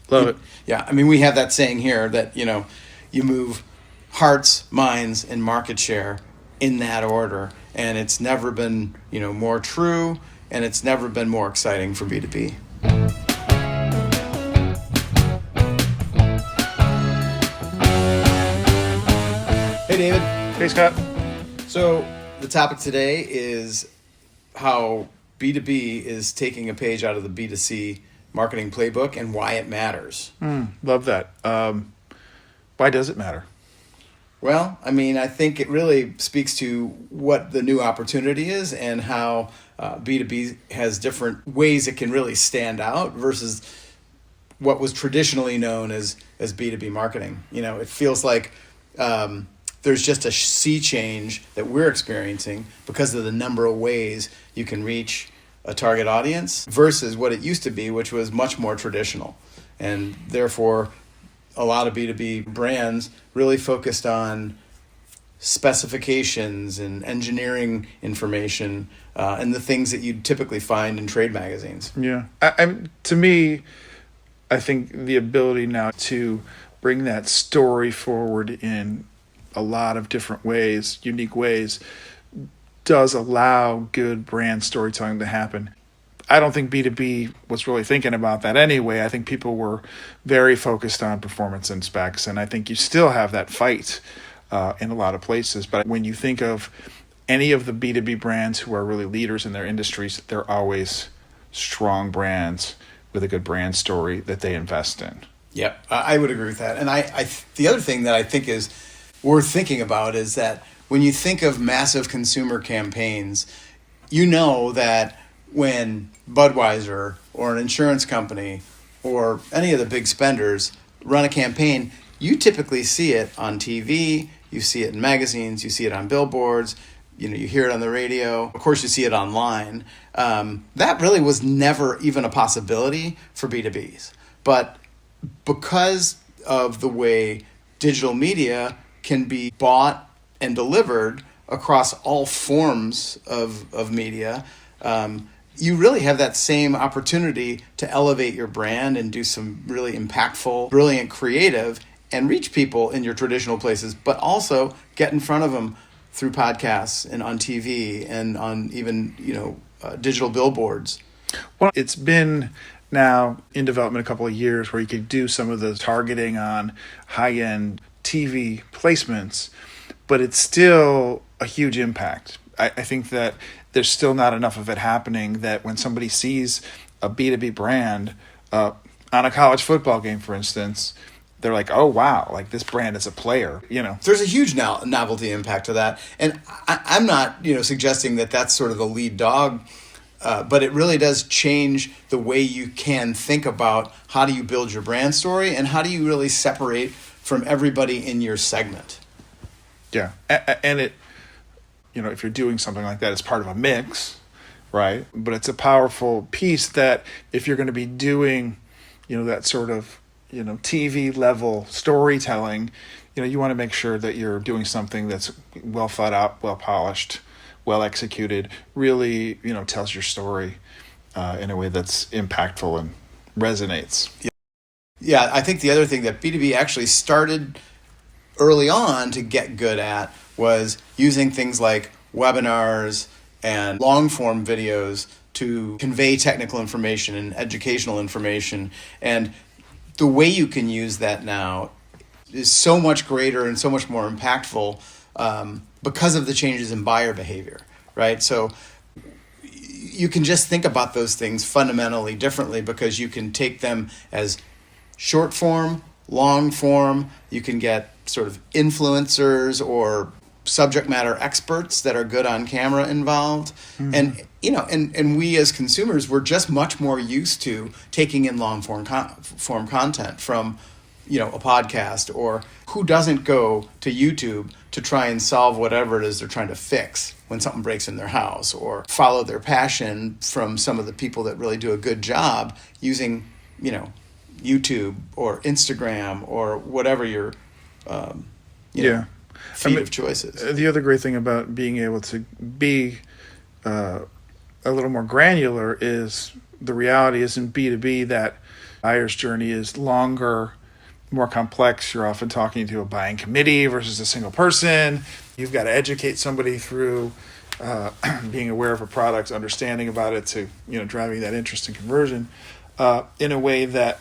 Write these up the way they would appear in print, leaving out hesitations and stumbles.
Love it. Yeah, I mean, we have that saying here that, you move hearts, minds, and market share in that order. And it's never been, more true, and it's never been more exciting for B2B. Hey, David. Hey, Scott. So the topic today is how B2B is taking a page out of the B2C marketing playbook and why it matters. Love that. Why does it matter? Well, I mean, I think it really speaks to what the new opportunity is and how B2B has different ways it can really stand out versus what was traditionally known as B2B marketing. It feels like there's just a sea change that we're experiencing because of the number of ways you can reach a target audience versus what it used to be, which was much more traditional. And therefore, a lot of B2B brands really focused on specifications and engineering information and the things that you'd typically find in trade magazines. Yeah. To me, I think the ability now to bring that story forward in a lot of different ways, unique ways, does allow good brand storytelling to happen. I don't think B2B was really thinking about that anyway. I think people were very focused on performance and specs, and I think you still have that fight in a lot of places. But when you think of any of the B2B brands who are really leaders in their industries, they're always strong brands with a good brand story that they invest in. Yep, I would agree with that. And the other thing that I think is worth thinking about is that when you think of massive consumer campaigns, you know that when Budweiser or an insurance company or any of the big spenders run a campaign, you typically see it on TV, you see it in magazines, you see it on billboards, you hear it on the radio, of course you see it online. That really was never even a possibility for B2Bs. But because of the way digital media can be bought and delivered across all forms of media, you really have that same opportunity to elevate your brand and do some really impactful, brilliant creative and reach people in your traditional places, but also get in front of them through podcasts and on TV and on even, digital billboards. Well, it's been now in development a couple of years where you could do some of the targeting on high-end TV placements, but it's still a huge impact. I think that there's still not enough of it happening that when somebody sees a B2B brand on a college football game, for instance, they're like, oh, wow, like this brand is a player, There's a huge novelty impact to that. And I'm not, suggesting that that's sort of the lead dog, but it really does change the way you can think about how do you build your brand story and how do you really separate from everybody in your segment. Yeah, and it, if you're doing something like that, it's part of a mix, right? But it's a powerful piece that if you're going to be doing, that sort of, TV level storytelling, you want to make sure that you're doing something that's well thought out, well polished, well executed, really, tells your story in a way that's impactful and resonates. Yeah, I think the other thing that B2B actually started early on to get good at was using things like webinars and long-form videos to convey technical information and educational information. And the way you can use that now is so much greater and so much more impactful because of the changes in buyer behavior, right? So you can just think about those things fundamentally differently because you can take them as short form, long form. You can get sort of influencers or subject matter experts that are good on camera involved. Mm-hmm. And we as consumers, we're just much more used to taking in long form content from, a podcast, or who doesn't go to YouTube to try and solve whatever it is they're trying to fix when something breaks in their house, or follow their passion from some of the people that really do a good job using, YouTube or Instagram or whatever your, feed of choices. The other great thing about being able to be a little more granular is the reality is in B2B that buyer's journey is longer, more complex. You're often talking to a buying committee versus a single person. You've got to educate somebody through being aware of a product, understanding about it, to driving that interest and conversion in a way that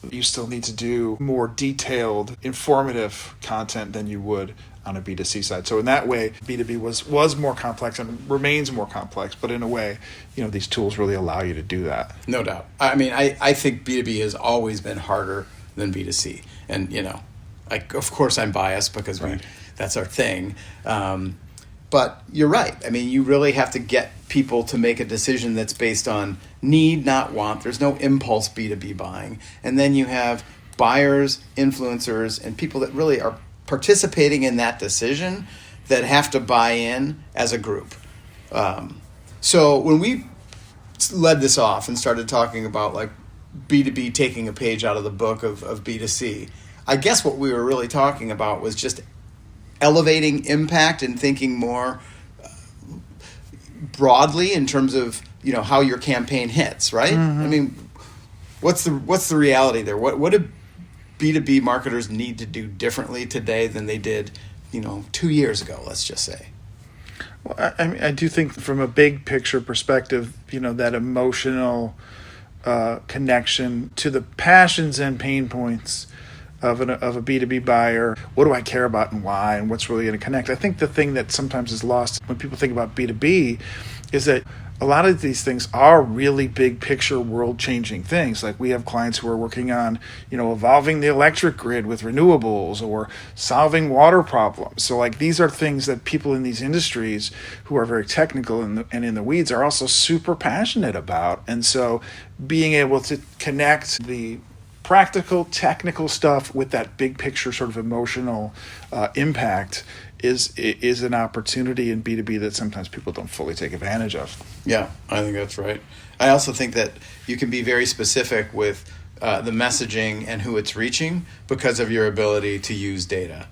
you still need to do more detailed, informative content than you would on a B2C side. So in that way, B2B was more complex and remains more complex, but in a way, these tools really allow you to do that. No doubt. I mean, I think B2B has always been harder than B2C. And, of course I'm biased because that's our thing. But you're right. I mean, you really have to get people to make a decision that's based on need, not want. There's no impulse B2B buying. And then you have buyers, influencers, and people that really are participating in that decision that have to buy in as a group. So when we led this off and started talking about like B2B taking a page out of the book of B2C, I guess what we were really talking about was just elevating impact and thinking more broadly in terms of how your campaign hits, right? I mean, what's the reality there? What do B2B marketers need to do differently today than they did 2 years ago, let's just say? Well, I do think from a big picture perspective, that emotional connection to the passions and pain points of a B2B buyer. What do I care about and why, and what's really going to connect? I think the thing that sometimes is lost when people think about B2B is that a lot of these things are really big picture world changing things. Like we have clients who are working on, evolving the electric grid with renewables or solving water problems. So like these are things that people in these industries who are very technical and in the weeds are also super passionate about. And so being able to connect the practical, technical stuff with that big picture sort of emotional impact is an opportunity in B2B that sometimes people don't fully take advantage of. Yeah, I think that's right. I also think that you can be very specific with the messaging and who it's reaching because of your ability to use data.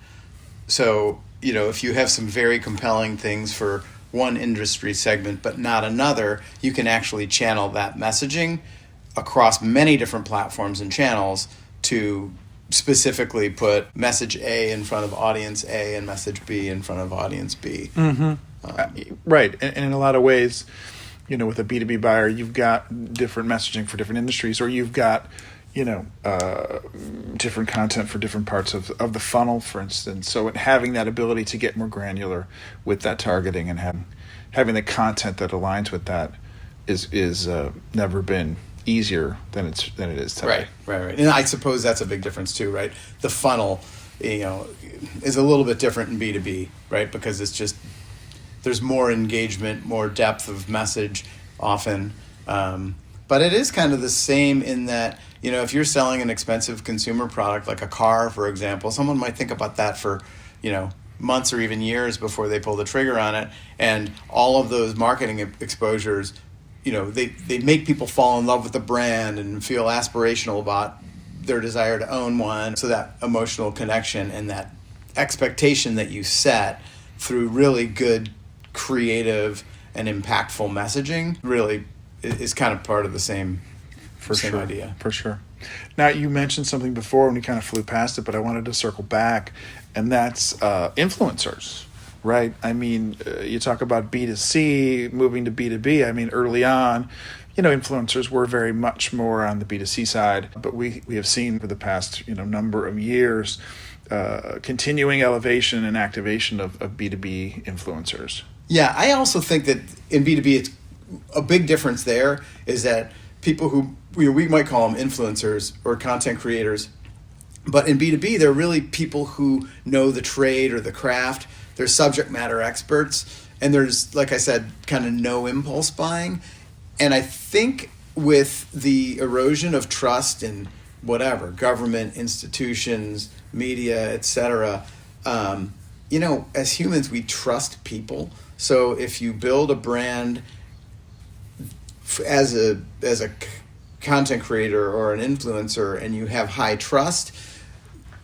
So, if you have some very compelling things for one industry segment but not another, you can actually channel that messaging across many different platforms and channels to specifically put message A in front of audience A and message B in front of audience B. Right. And in a lot of ways, with a B2B buyer, you've got different messaging for different industries, or you've got, different content for different parts of the funnel, for instance. So having that ability to get more granular with that targeting and having the content that aligns with that is never been easier than it is today. Right. And I suppose that's a big difference too, right? The funnel, is a little bit different in B2B, right? Because it's just, there's more engagement, more depth of message often. But it is kind of the same in that, if you're selling an expensive consumer product like a car, for example, someone might think about that for, months or even years before they pull the trigger on it. And all of those marketing exposures, they make people fall in love with the brand and feel aspirational about their desire to own one. So that emotional connection and that expectation that you set through really good, creative, and impactful messaging really is kind of part of the same idea. For sure. Now, you mentioned something before when we kind of flew past it, but I wanted to circle back, and that's influencers. Right. I mean, you talk about B2C moving to B2B. I mean, early on, influencers were very much more on the B2C side, but we have seen for the past, number of years, continuing elevation and activation of B2B influencers. Yeah, I also think that in B2B, it's a big difference there is that people who we might call them influencers or content creators, but in B2B, they're really people who know the trade or the craft. They're subject matter experts, and there's, like I said, kind of no impulse buying. And I think with the erosion of trust in whatever, government, institutions, media, etc., as humans, we trust people. So if you build a brand as a content creator or an influencer and you have high trust,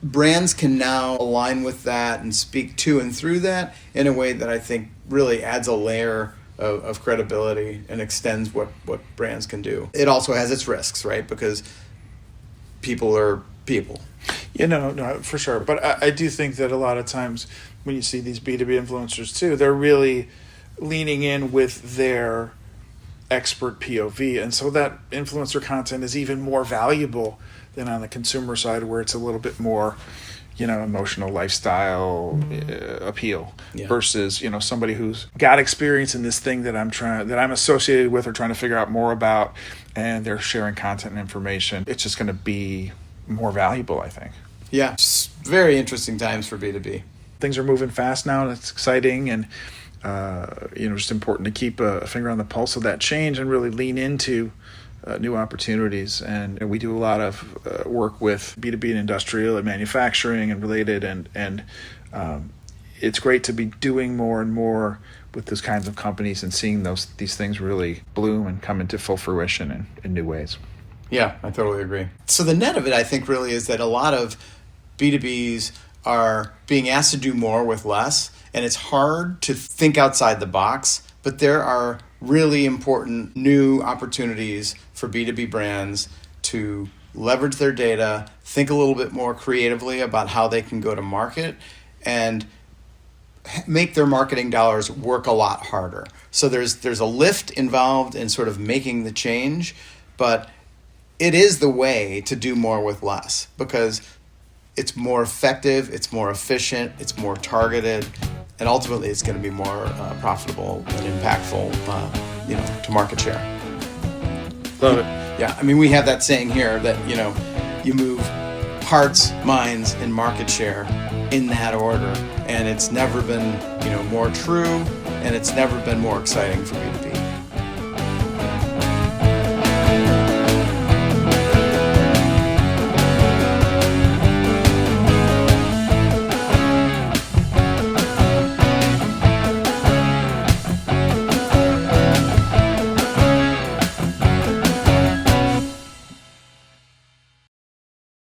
brands can now align with that and speak to and through that in a way that I think really adds a layer of credibility and extends what brands can do. It also has its risks, right? Because people are people. No, for sure. But I do think that a lot of times when you see these B2B influencers too, they're really leaning in with their expert POV. And so that influencer content is even more valuable than on the consumer side, where it's a little bit more, emotional lifestyle appeal versus, somebody who's got experience in this thing that I'm associated with or trying to figure out more about, and they're sharing content and information. It's just going to be more valuable, I think. Yeah, it's very interesting times for B2B. Things are moving fast now, and it's exciting, and just important to keep a finger on the pulse of that change and really lean into new opportunities. And we do a lot of work with B2B and industrial and manufacturing and related, and it's great to be doing more and more with those kinds of companies and seeing these things really bloom and come into full fruition in new ways. Yeah, I totally agree. So the net of it, I think, really is that a lot of B2Bs are being asked to do more with less, and it's hard to think outside the box, but there are really important new opportunities for B2B brands to leverage their data, think a little bit more creatively about how they can go to market, and make their marketing dollars work a lot harder. So there's a lift involved in sort of making the change, but it is the way to do more with less because it's more effective, it's more efficient, it's more targeted, and ultimately it's going to be more profitable and impactful, to Marketshare. Love it. Yeah, I mean, we have that saying here that, you move hearts, minds, and Marketshare in that order, and it's never been, more true, and it's never been more exciting for B2B.